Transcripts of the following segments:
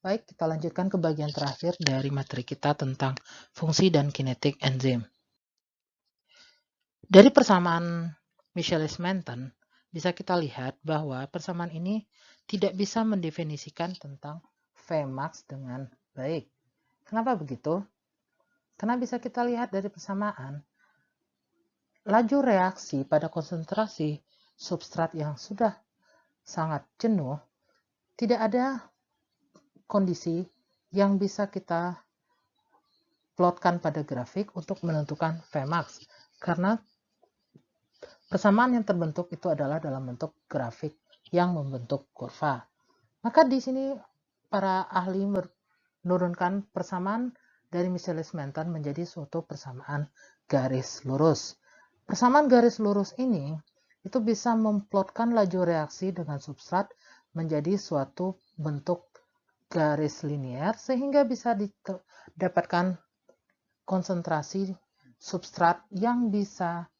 Baik, kita lanjutkan ke bagian terakhir dari materi kita tentang fungsi dan kinetik enzim. Dari persamaan Michaelis-Menten, bisa kita lihat bahwa persamaan ini tidak bisa mendefinisikan tentang Vmax dengan baik. Kenapa begitu? Karena bisa kita lihat dari persamaan, laju reaksi pada konsentrasi substrat yang sudah sangat jenuh, tidak ada kondisi yang bisa kita plotkan pada grafik untuk menentukan Vmax. Karena persamaan yang terbentuk itu adalah dalam bentuk grafik yang membentuk kurva. Maka di sini para ahli menurunkan persamaan dari Michaelis-Menten menjadi suatu persamaan garis lurus. Persamaan garis lurus ini itu bisa memplotkan laju reaksi dengan substrat menjadi suatu bentuk garis linear sehingga bisa didapatkan konsentrasi substrat yang bisa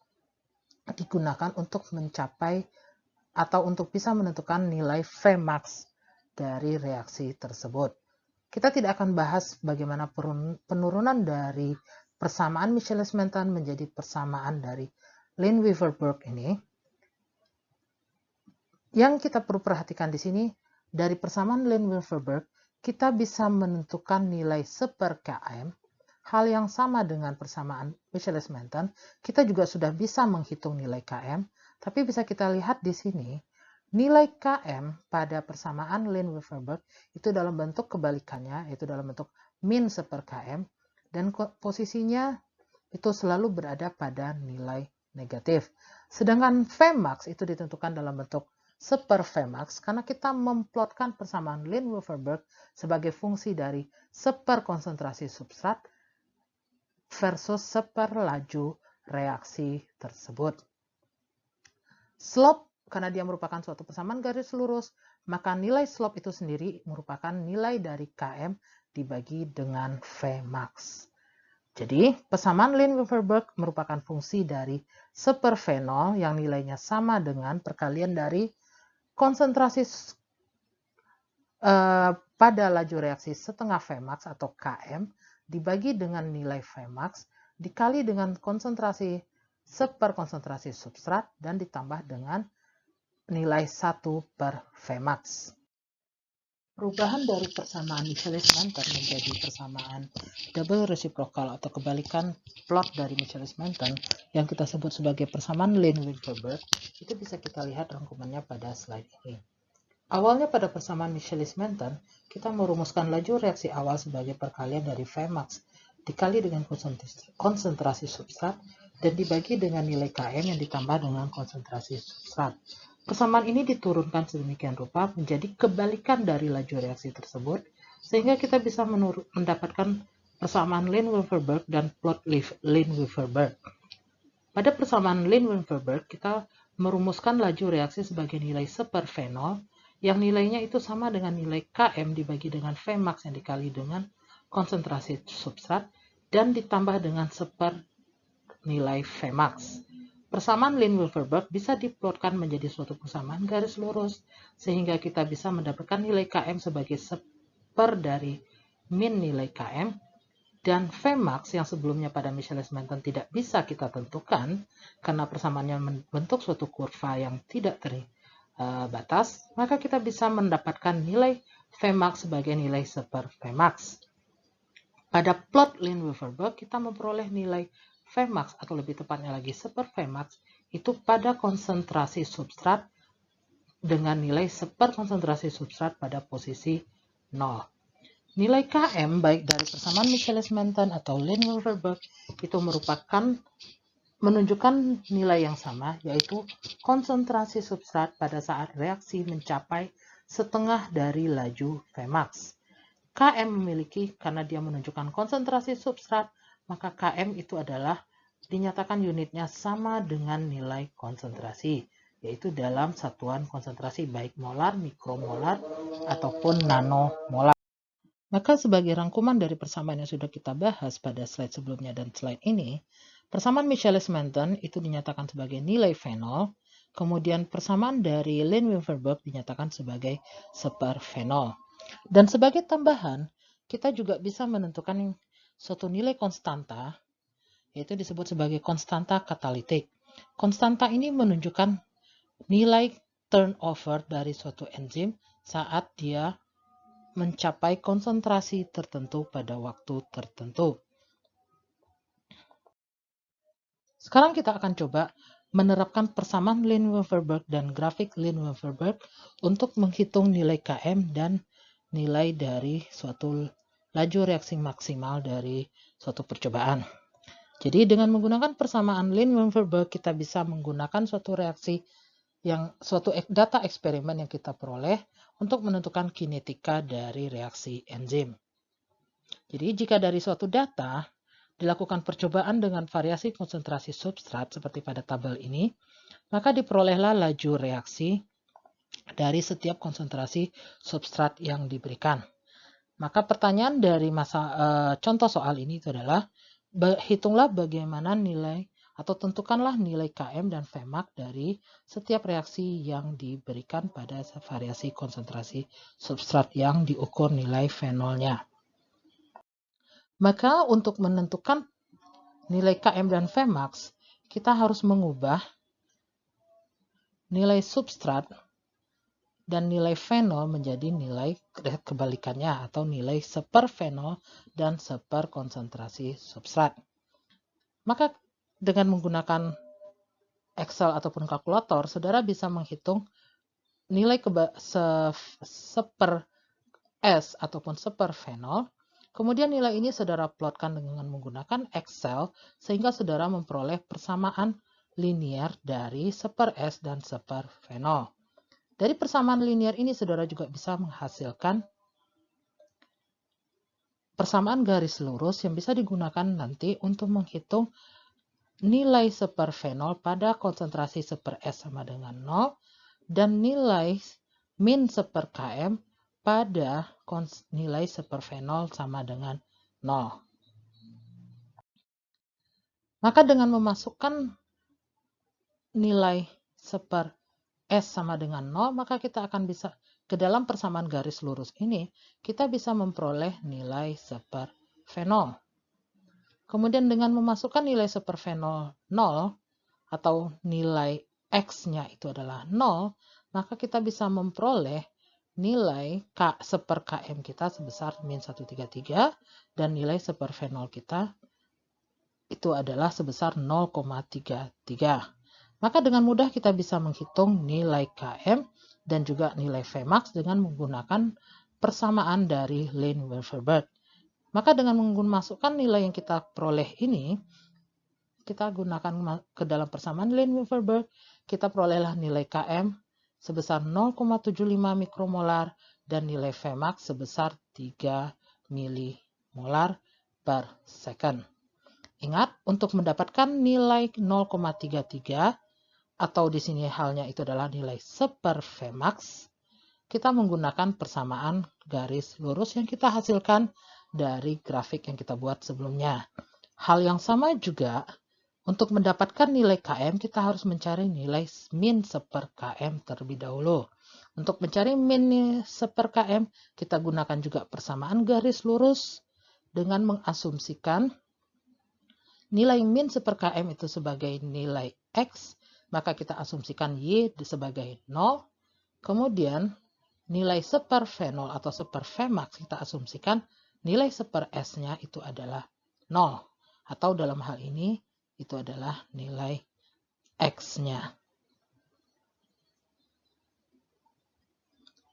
digunakan untuk mencapai atau untuk bisa menentukan nilai Vmax dari reaksi tersebut. Kita tidak akan bahas bagaimana penurunan dari persamaan Michaelis-Menten menjadi persamaan dari Lineweaver-Burk ini. Yang kita perlu perhatikan di sini, dari persamaan Lineweaver-Burk, kita bisa menentukan nilai 1/km. Hal yang sama dengan persamaan Michaelis-Menten, kita juga sudah bisa menghitung nilai km, tapi bisa kita lihat di sini, nilai km pada persamaan Lineweaver-Burk itu dalam bentuk kebalikannya, yaitu dalam bentuk min 1/km, dan posisinya itu selalu berada pada nilai negatif. Sedangkan Vmax itu ditentukan dalam bentuk 1/Vmax karena kita memplotkan persamaan Lineweaver-Burk sebagai fungsi dari 1/konsentrasi konsentrasi substrat versus 1/laju reaksi tersebut. Slope, karena dia merupakan suatu persamaan garis lurus, maka nilai slope itu sendiri merupakan nilai dari Km dibagi dengan Vmax. Jadi, persamaan Lineweaver-Burk merupakan fungsi dari 1/V0 yang nilainya sama dengan perkalian dari konsentrasi pada laju reaksi setengah Vmax atau Km dibagi dengan nilai Vmax dikali dengan konsentrasi 1/konsentrasi substrat dan ditambah dengan nilai 1/Vmax. Perubahan dari persamaan Michaelis-Menten menjadi persamaan double reciprocal atau kebalikan plot dari Michaelis-Menten yang kita sebut sebagai persamaan Lineweaver-Burk itu bisa kita lihat rangkumannya pada slide ini. Awalnya pada persamaan Michaelis-Menten, kita merumuskan laju reaksi awal sebagai perkalian dari Vmax dikali dengan konsentrasi substrat dan dibagi dengan nilai Km yang ditambah dengan konsentrasi substrat. Persamaan ini diturunkan sedemikian rupa menjadi kebalikan dari laju reaksi tersebut, sehingga kita bisa mendapatkan persamaan Lineweaver-Burk dan plot Lineweaver-Burk. Pada persamaan Lineweaver-Burk, kita merumuskan laju reaksi sebagai nilai 1/V0 yang nilainya itu sama dengan nilai Km dibagi dengan Vmax yang dikali dengan konsentrasi substrat dan ditambah dengan 1/, nilai Vmax. Persamaan Lineweaver-Burk bisa diplotkan menjadi suatu persamaan garis lurus sehingga kita bisa mendapatkan nilai Km sebagai 1/, dari min nilai Km, dan Vmax yang sebelumnya pada Michaelis-Menten tidak bisa kita tentukan karena persamaannya membentuk suatu kurva yang tidak batas, maka kita bisa mendapatkan nilai Vmax sebagai nilai 1/Vmax. Pada plot Lineweaver-Burk, kita memperoleh nilai Vmax atau lebih tepatnya lagi 1/Vmax itu pada konsentrasi substrat dengan nilai 1/konsentrasi substrat pada posisi 0. Nilai Km baik dari persamaan Michaelis-Menten atau Lineweaver-Burk itu menunjukkan nilai yang sama, yaitu konsentrasi substrat pada saat reaksi mencapai setengah dari laju Vmax. Km memiliki, karena dia menunjukkan konsentrasi substrat, maka Km itu adalah dinyatakan unitnya sama dengan nilai konsentrasi, yaitu dalam satuan konsentrasi baik molar, mikromolar, ataupun nanomolar. Maka sebagai rangkuman dari persamaan yang sudah kita bahas pada slide sebelumnya dan slide ini, persamaan Michaelis-Menten itu dinyatakan sebagai nilai V0, kemudian persamaan dari Lineweaver-Burk dinyatakan sebagai 1/V0. Dan sebagai tambahan, kita juga bisa menentukan suatu nilai konstanta, yaitu disebut sebagai konstanta katalitik. Konstanta ini menunjukkan nilai turnover dari suatu enzim saat dia mencapai konsentrasi tertentu pada waktu tertentu. Sekarang kita akan coba menerapkan persamaan Lin-Weaverberg dan grafik Lin-Weaverberg untuk menghitung nilai Km dan nilai dari suatu laju reaksi maksimal dari suatu percobaan. Jadi dengan menggunakan persamaan Lin-Weaverberg kita bisa menggunakan suatu reaksi suatu data eksperimen yang kita peroleh untuk menentukan kinetika dari reaksi enzim. Jadi jika dari suatu data dilakukan percobaan dengan variasi konsentrasi substrat seperti pada tabel ini, maka diperolehlah laju reaksi dari setiap konsentrasi substrat yang diberikan. Maka pertanyaan dari contoh soal ini itu adalah, hitunglah bagaimana nilai atau tentukanlah nilai Km dan Vmax dari setiap reaksi yang diberikan pada variasi konsentrasi substrat yang diukur nilai fenolnya. Maka untuk menentukan nilai Km dan Vmax, kita harus mengubah nilai substrat dan nilai fenol menjadi nilai kebalikannya atau nilai seperfenol dan seperkonsentrasi substrat. Maka dengan menggunakan Excel ataupun kalkulator, saudara bisa menghitung nilai seper S ataupun seperfenol. Kemudian nilai ini saudara plotkan dengan menggunakan Excel sehingga saudara memperoleh persamaan linier dari seper S dan seperfenol. Dari persamaan linier ini saudara juga bisa menghasilkan persamaan garis lurus yang bisa digunakan nanti untuk menghitung nilai seperfenol pada konsentrasi seper S sama dengan 0 dan nilai min seper Km pada nilai seperfenol sama dengan 0. Maka dengan memasukkan nilai seper S sama dengan 0, maka kita akan bisa ke dalam persamaan garis lurus ini, kita bisa memperoleh nilai seperfenol. Kemudian dengan memasukkan nilai seperfenol 0 atau nilai X-nya itu adalah 0, maka kita bisa memperoleh nilai seper Km kita sebesar min 133 dan nilai seperfenol kita itu adalah sebesar 0,33. Maka dengan mudah kita bisa menghitung nilai Km dan juga nilai Vmax dengan menggunakan persamaan dari Lin-Weaverberg. Maka dengan memasukkan nilai yang kita peroleh ini, kita gunakan ke dalam persamaan Lin-Weaverberg, kita perolehlah nilai Km sebesar 0,75 mikromolar dan nilai Vmax sebesar 3 milimolar per second. Ingat, untuk mendapatkan nilai 0,33 atau di sini halnya itu adalah nilai seper Vmax, kita menggunakan persamaan garis lurus yang kita hasilkan dari grafik yang kita buat sebelumnya. Hal yang sama juga, untuk mendapatkan nilai Km, kita harus mencari nilai min seper Km terlebih dahulu. Untuk mencari min seper Km, kita gunakan juga persamaan garis lurus dengan mengasumsikan nilai min seper Km itu sebagai nilai X, maka kita asumsikan Y sebagai 0. Kemudian nilai seperfenol atau seper Vmax kita asumsikan nilai seper S-nya itu adalah 0. Atau dalam hal ini itu adalah nilai X-nya.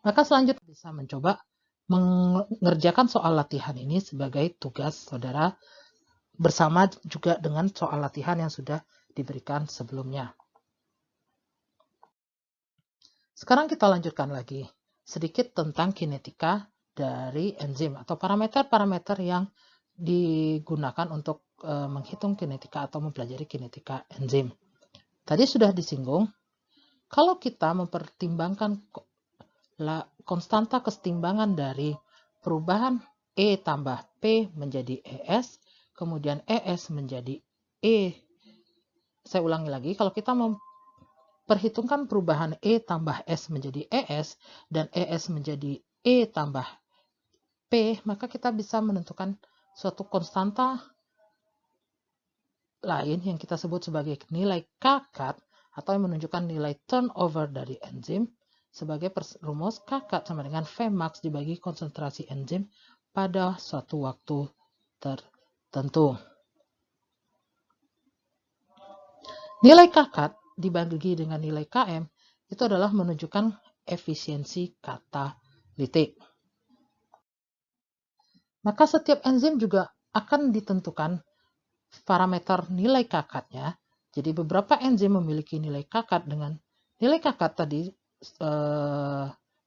Maka selanjutnya bisa mencoba mengerjakan soal latihan ini sebagai tugas saudara bersama juga dengan soal latihan yang sudah diberikan sebelumnya. Sekarang kita lanjutkan lagi sedikit tentang kinetika dari enzim atau parameter-parameter yang digunakan untuk menghitung kinetika atau mempelajari kinetika enzim. Tadi sudah disinggung, kalau kita mempertimbangkan konstanta kesetimbangan dari perubahan E tambah P menjadi ES, kemudian ES menjadi E. Saya ulangi lagi, kalau kita memperhitungkan perubahan E tambah S menjadi ES dan ES menjadi E tambah P, maka kita bisa menentukan suatu konstanta lain yang kita sebut sebagai nilai Kkat atau yang menunjukkan nilai turnover dari enzim sebagai rumus Kkat sama dengan Vmax dibagi konsentrasi enzim pada suatu waktu tertentu. Nilai Kkat dibagi dengan nilai Km itu adalah menunjukkan efisiensi katalitik. Maka setiap enzim juga akan ditentukan parameter nilai Kkatnya. Jadi beberapa enzim memiliki nilai Kkat dengan nilai Kkat tadi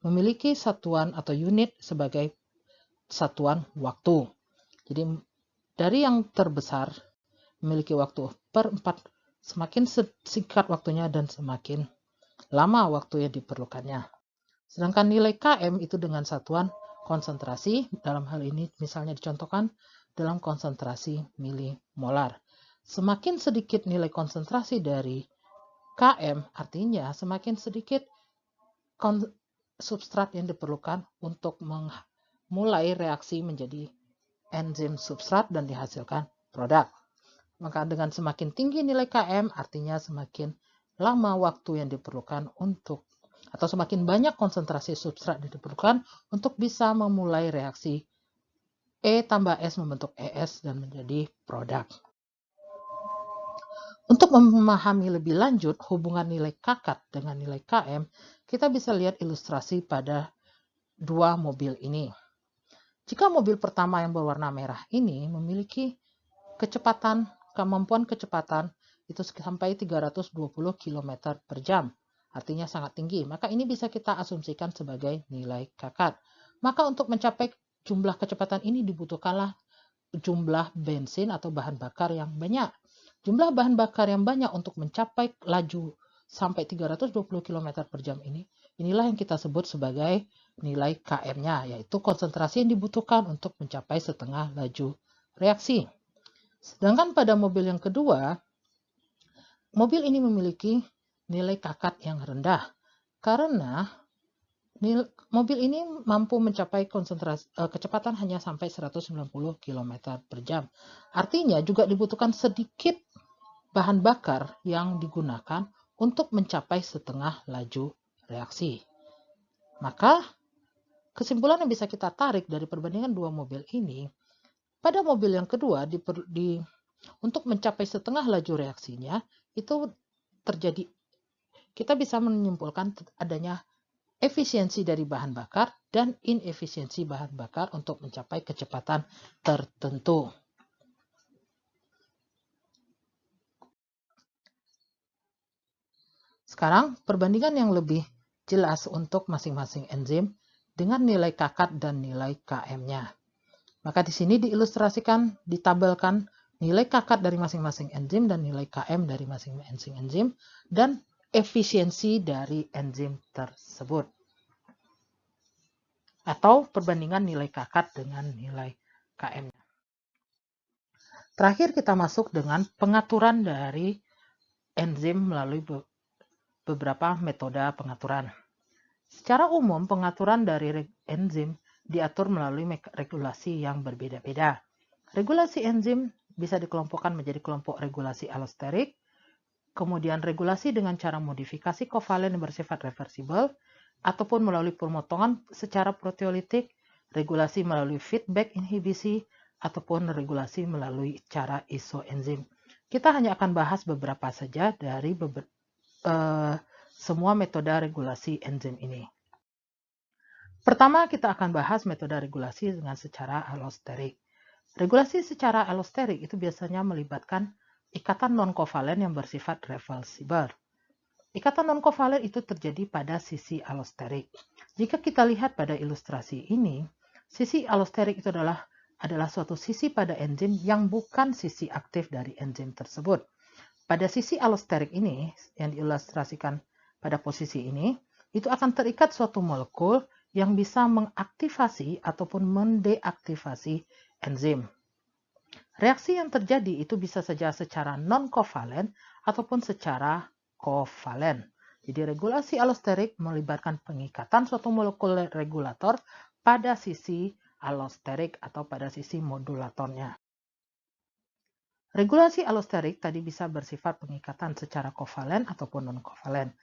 memiliki satuan atau unit sebagai satuan waktu. Jadi dari yang terbesar memiliki waktu per 4, semakin singkat waktunya dan semakin lama waktu yang diperlukannya. Sedangkan nilai Km itu dengan satuan konsentrasi, dalam hal ini misalnya dicontohkan dalam konsentrasi milimolar. Semakin sedikit nilai konsentrasi dari Km, artinya semakin sedikit substrat yang diperlukan untuk memulai reaksi menjadi enzim substrat dan dihasilkan produk. Maka dengan semakin tinggi nilai Km, artinya semakin lama waktu yang diperlukan untuk, atau semakin banyak konsentrasi substrat yang diperlukan untuk bisa memulai reaksi E tambah S membentuk ES dan menjadi produk. Untuk memahami lebih lanjut hubungan nilai Kkat dengan nilai Km, kita bisa lihat ilustrasi pada dua mobil ini. Jika mobil pertama yang berwarna merah ini memiliki kemampuan kecepatan itu sampai 320 km per jam, artinya sangat tinggi, maka ini bisa kita asumsikan sebagai nilai Kkat. Maka untuk mencapai jumlah kecepatan ini dibutuhkanlah jumlah bensin atau bahan bakar yang banyak. Jumlah bahan bakar yang banyak untuk mencapai laju sampai 320 km per jam inilah yang kita sebut sebagai nilai Km-nya, yaitu konsentrasi yang dibutuhkan untuk mencapai setengah laju reaksi. Sedangkan pada mobil yang kedua, mobil ini memiliki nilai Kkat yang rendah karena mobil ini mampu mencapai kecepatan hanya sampai 190 km per jam. Artinya juga dibutuhkan sedikit bahan bakar yang digunakan untuk mencapai setengah laju reaksi. Maka kesimpulan yang bisa kita tarik dari perbandingan dua mobil ini, pada mobil yang kedua untuk mencapai setengah laju reaksinya itu terjadi, kita bisa menyimpulkan adanya efisiensi dari bahan bakar dan inefisiensi bahan bakar untuk mencapai kecepatan tertentu. Sekarang perbandingan yang lebih jelas untuk masing-masing enzim dengan nilai Kkat dan nilai Km-nya. Maka di sini diilustrasikan, ditabelkan nilai Kkat dari masing-masing enzim dan nilai Km dari masing-masing enzim dan efisiensi dari enzim tersebut. Atau perbandingan nilai Kkat dengan nilai Km. Terakhir kita masuk dengan pengaturan dari enzim melalui beberapa metode pengaturan. Secara umum, pengaturan dari enzim diatur melalui regulasi yang berbeda-beda. Regulasi enzim bisa dikelompokkan menjadi kelompok regulasi allosterik, kemudian regulasi dengan cara modifikasi kovalen yang bersifat reversibel, ataupun melalui pemotongan secara proteolitik, regulasi melalui feedback inhibisi, ataupun regulasi melalui cara isoenzim. Kita hanya akan bahas beberapa saja dari semua metode regulasi enzim ini. Pertama, kita akan bahas metode regulasi dengan secara allosterik. Regulasi secara allosterik itu biasanya melibatkan ikatan non-kovalen yang bersifat reversibel. Ikatan non-kovalen itu terjadi pada sisi allosterik. Jika kita lihat pada ilustrasi ini, sisi allosterik itu adalah suatu sisi pada enzim yang bukan sisi aktif dari enzim tersebut. Pada sisi allosterik ini, yang diilustrasikan pada posisi ini, itu akan terikat suatu molekul yang bisa mengaktifasi ataupun mendeaktifasi enzim. Reaksi yang terjadi itu bisa saja secara non-kovalen ataupun secara kovalen. Jadi regulasi allosterik melibatkan pengikatan suatu molekul regulator pada sisi allosterik atau pada sisi modulatornya. Regulasi allosterik tadi bisa bersifat pengikatan secara kovalen ataupun non-kovalen.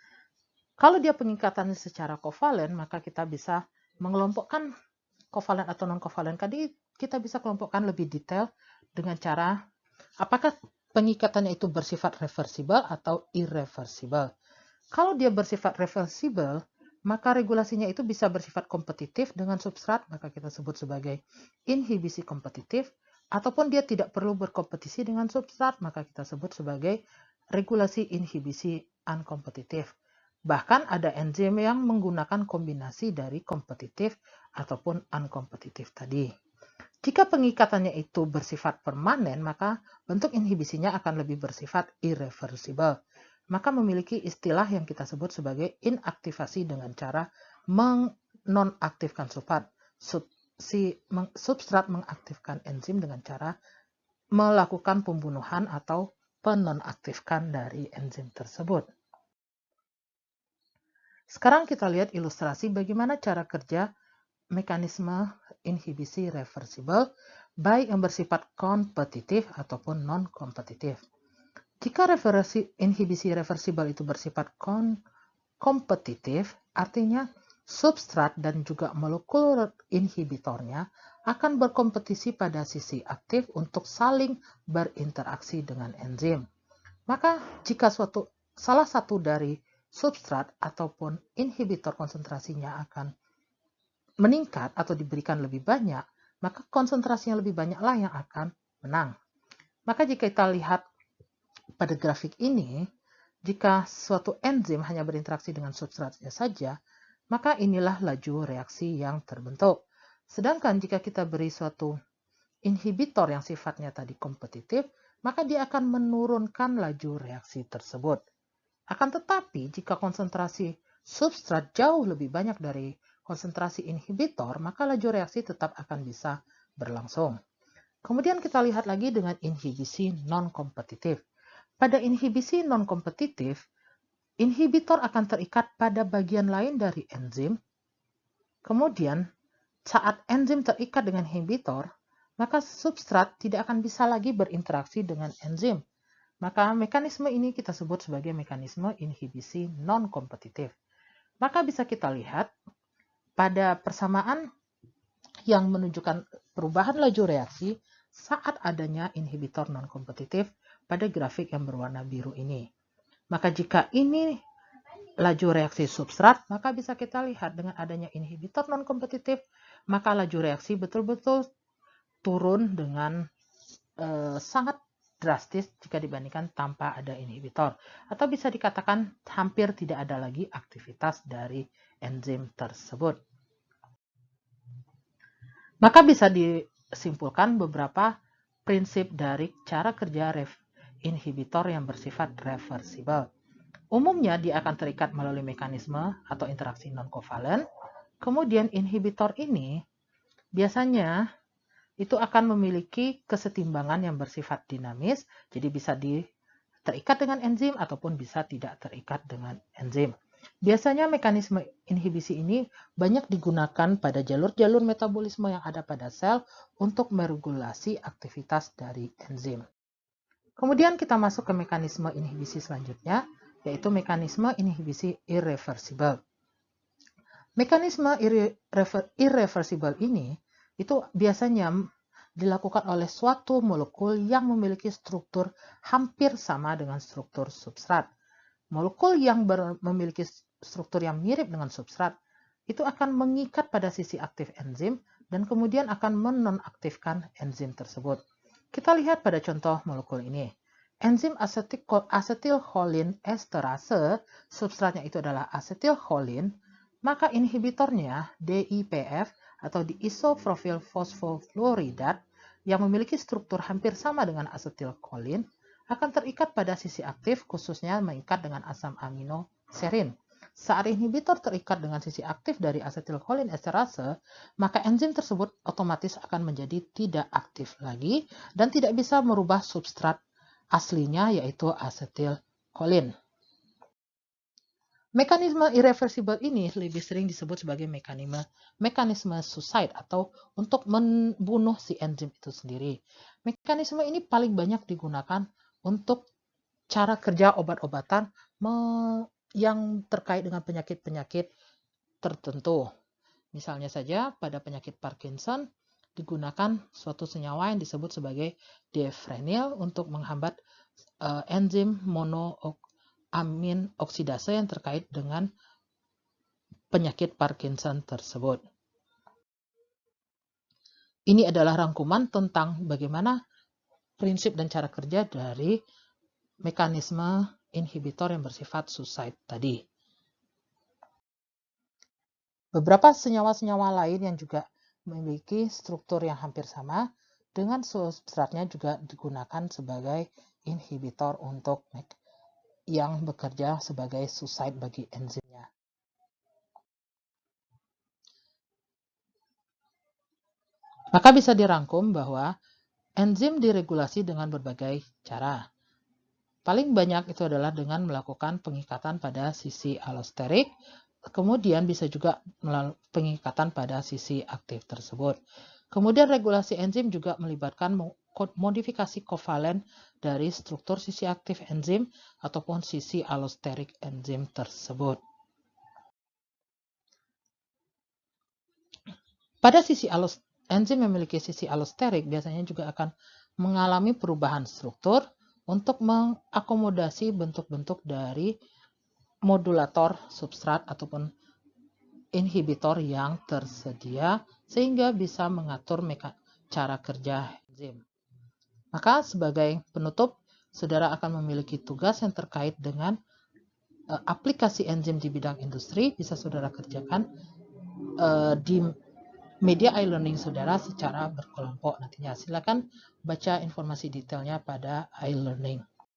Kalau dia pengikatan secara kovalen, maka kita bisa mengelompokkan kovalen atau non-kovalen. Tadi kita bisa kelompokkan lebih detail dengan cara apakah pengikatannya itu bersifat reversibel atau irreversibel. Kalau dia bersifat reversibel, maka regulasinya itu bisa bersifat kompetitif dengan substrat, maka kita sebut sebagai inhibisi kompetitif, ataupun dia tidak perlu berkompetisi dengan substrat, maka kita sebut sebagai regulasi inhibisi unkompetitif. Bahkan ada enzim yang menggunakan kombinasi dari kompetitif ataupun unkompetitif tadi. Jika pengikatannya itu bersifat permanen, maka bentuk inhibisinya akan lebih bersifat irreversibel. Maka memiliki istilah yang kita sebut sebagai inaktivasi dengan cara menonaktifkan substrat. Substrat mengaktifkan enzim dengan cara melakukan pembunuhan atau penonaktifkan dari enzim tersebut. Sekarang kita lihat ilustrasi bagaimana cara kerja mekanisme inhibisi reversibel, baik yang bersifat kompetitif ataupun non-kompetitif. Jika inhibisi reversibel itu bersifat kompetitif, artinya substrat dan juga molekul inhibitornya akan berkompetisi pada sisi aktif untuk saling berinteraksi dengan enzim. Maka jika salah satu dari substrat ataupun inhibitor konsentrasinya akan meningkat atau diberikan lebih banyak, maka konsentrasi yang lebih banyaklah yang akan menang. Maka jika kita lihat pada grafik ini, jika suatu enzim hanya berinteraksi dengan substratnya saja, maka inilah laju reaksi yang terbentuk. Sedangkan jika kita beri suatu inhibitor yang sifatnya tadi kompetitif, maka dia akan menurunkan laju reaksi tersebut. Akan tetapi, jika konsentrasi substrat jauh lebih banyak dari konsentrasi inhibitor, maka laju reaksi tetap akan bisa berlangsung. Kemudian kita lihat lagi dengan inhibisi non-kompetitif. Pada inhibisi non-kompetitif, inhibitor akan terikat pada bagian lain dari enzim. Kemudian, saat enzim terikat dengan inhibitor, maka substrat tidak akan bisa lagi berinteraksi dengan enzim. Maka mekanisme ini kita sebut sebagai mekanisme inhibisi non-kompetitif. Maka bisa kita lihat pada persamaan yang menunjukkan perubahan laju reaksi saat adanya inhibitor non-kompetitif pada grafik yang berwarna biru ini. Maka jika ini laju reaksi substrat, maka bisa kita lihat dengan adanya inhibitor non-kompetitif, maka laju reaksi betul-betul turun dengan sangat drastis jika dibandingkan tanpa ada inhibitor. Atau bisa dikatakan hampir tidak ada lagi aktivitas dari enzim tersebut. Maka bisa disimpulkan beberapa prinsip dari cara kerja inhibitor yang bersifat reversibel. Umumnya dia akan terikat melalui mekanisme atau interaksi non-kovalen. Kemudian inhibitor ini biasanya itu akan memiliki kesetimbangan yang bersifat dinamis, jadi bisa terikat dengan enzim ataupun bisa tidak terikat dengan enzim. Biasanya mekanisme inhibisi ini banyak digunakan pada jalur-jalur metabolisme yang ada pada sel untuk meregulasi aktivitas dari enzim. Kemudian kita masuk ke mekanisme inhibisi selanjutnya, yaitu mekanisme inhibisi irreversibel. Mekanisme irreversibel ini itu biasanya dilakukan oleh suatu molekul yang memiliki struktur hampir sama dengan struktur substrat. Molekul yang memiliki struktur yang mirip dengan substrat itu akan mengikat pada sisi aktif enzim dan kemudian akan menonaktifkan enzim tersebut. Kita lihat pada contoh molekul ini. Enzim asetilkolin esterase, substratnya itu adalah asetilkolin, maka inhibitornya DIPF atau diisoprofil fosfofluoridat yang memiliki struktur hampir sama dengan asetilkolin akan terikat pada sisi aktif, khususnya mengikat dengan asam amino serin. Saat inhibitor terikat dengan sisi aktif dari asetilkolin esterase, maka enzim tersebut otomatis akan menjadi tidak aktif lagi dan tidak bisa merubah substrat aslinya, yaitu asetilkolin. Mekanisme irreversibel ini lebih sering disebut sebagai mekanisme suicide atau untuk membunuh si enzim itu sendiri. Mekanisme ini paling banyak digunakan untuk cara kerja obat-obatan yang terkait dengan penyakit-penyakit tertentu. Misalnya saja pada penyakit Parkinson digunakan suatu senyawa yang disebut sebagai diafrenil untuk menghambat enzim monoamin oksidase yang terkait dengan penyakit Parkinson tersebut. Ini adalah rangkuman tentang bagaimana prinsip dan cara kerja dari mekanisme inhibitor yang bersifat suicide tadi. Beberapa senyawa-senyawa lain yang juga memiliki struktur yang hampir sama dengan substratnya juga digunakan sebagai inhibitor untuk yang bekerja sebagai suicide bagi enzimnya. Maka bisa dirangkum bahwa enzim diregulasi dengan berbagai cara. Paling banyak itu adalah dengan melakukan pengikatan pada sisi allosterik, kemudian bisa juga melalui pengikatan pada sisi aktif tersebut. Kemudian regulasi enzim juga melibatkan modifikasi kovalen dari struktur sisi aktif enzim ataupun sisi allosterik enzim tersebut. Pada sisi enzim memiliki sisi allosterik biasanya juga akan mengalami perubahan struktur untuk mengakomodasi bentuk-bentuk dari modulator substrat ataupun inhibitor yang tersedia sehingga bisa mengatur cara kerja enzim. Maka sebagai penutup, saudara akan memiliki tugas yang terkait dengan aplikasi enzim di bidang industri bisa saudara kerjakan di media e-learning saudara secara berkelompok nantinya. Silakan baca informasi detailnya pada e-learning.